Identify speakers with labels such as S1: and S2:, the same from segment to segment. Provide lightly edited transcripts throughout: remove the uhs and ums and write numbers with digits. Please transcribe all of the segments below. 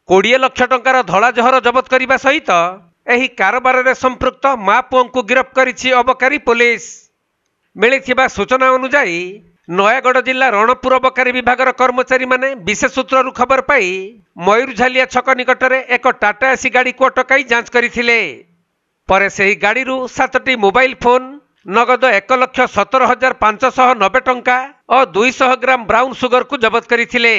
S1: 20 लाख टंकार धला जहर जबत करने सहित एही कारोबार रे संपृक्त मां पुओं को गिरफ्त करिछि अबकारी पुलिस। मिलिथिबा सूचना अनुसार नयागढ़ जिला रणपुर अबकारी विभाग कर्मचारी माने विशेष सूत्रु खबर पाई मयूरझालिया छक निकटरे एक टाटा एसी गाड़ी को अटकाई जांच करथिले। परे सेही गाड़ी 7टी मोबाइल फोन, नगद 1,17,590 टंका और 200 ग्राम ब्राउन सुगर को जबत करथिले।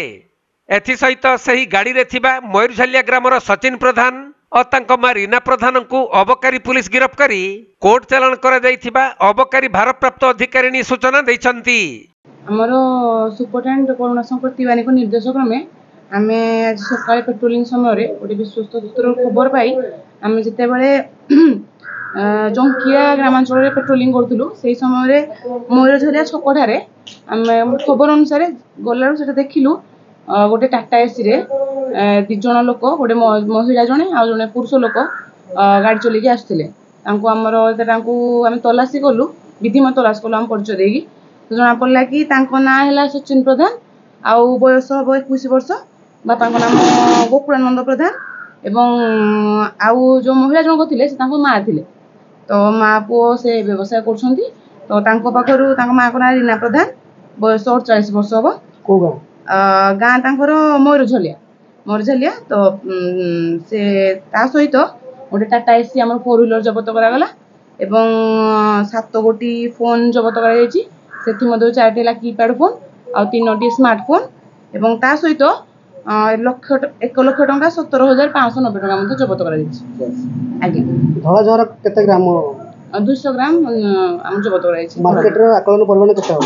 S1: एथि सहित सेही गाड़ी रे थिबा मयूरझालिया ग्रामर सचिन प्रधान और तांको मां रीना प्रधान को अबकारी पुलिस गिरफ्त करी कोर्ट चालान करा जायथिबा अबकारी भारप्राप्त अधिकारी सूचना दैछंती।
S2: हमरो सुपरटेंडेंट करुणा शंकर तिवारी को निर्देश क्रमे आमे आज सकाळे पेट्रोलिंग समय रे ओडी विश्वस्त सूत्र खबर पाई आमे जते बेले जंकिया ग्रामांचल रे पेट्रोलिंग करथुलु सेही समय रे मयूरझालिया छकठारे आमे खबर अनुसार गलारु सेटा देखिलु गोटे टाटा एसी रे 2 जण लोक गोटे महिला जणे आ जणे पुरुष लोक गाड़ी चले के आस्थिले। तांको हमरो तांको आमे तलाशी कलु विधिमत तलाश कलु हम परिचय देगी तो जना पड़ला कि तांको ना हैला सचिन प्रधान आउ बयस हबो 21 वर्ष। बापाको नाम गोकुलानंद प्रधान एवं आउ जो महिला जण थिले से तांको मां थिले। तो मां पुओ से व्यवसाय करछंती। तो तांको पाखरु तांको मां को ना रीना प्रधान बयस 48 वर्ष हबो।
S3: को
S2: गाँ तांकर मयूरझालिया तो से ता सहित गोटे टाटा एसी आम 4 व्हीलर जबत करागला एवं 7 गोटी फोन जबत करा जायछि। सेथि मध्ये 4टी ला कीपैड फोन और 3टी स्मार्टफोन एवं ता सहित 1 लाख टंका 17,590 टंका मध्ये जबत करा जायछि। आगे
S3: धला जहर केते ग्राम
S2: 200 ग्राम आम जबत करा जायछि।
S3: मार्केट रे आकलन परिमाण केते हो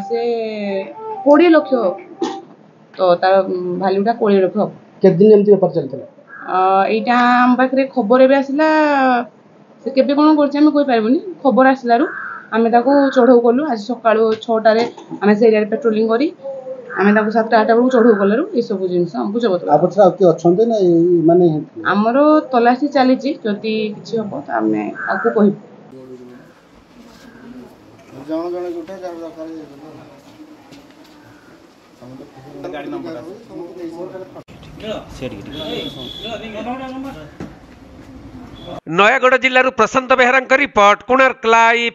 S2: से 20 लाख तो तार भैल्यूटा 20 लाख।
S3: केते दिन एमती व्यापार चलतला
S2: एटा हम पाखरे खबर एबे आसिला से केबे कोन करछि हम कोइ पारबोनी। खबर आसिलारु आमे ताको चढ़ौ कलु आज सकाळो 6टा रे आमे से एरिया पेट्रोलिंग करी आमे ताको 7टा 8टा बेलु चढ़ौ कलरु ए सब जिंस हमकु जबत
S3: आपछरा के अछन्ते ना माने
S2: हमरो तलाशी चलीछि जति किछि हबो त आमे आकु कहि
S3: जण जण गुठा जार दरकार गाड़ी नंबर
S1: नयागढ़ जिल्लारू प्रशांत बेहरा रिपोर्ट कोणार्क लाइव।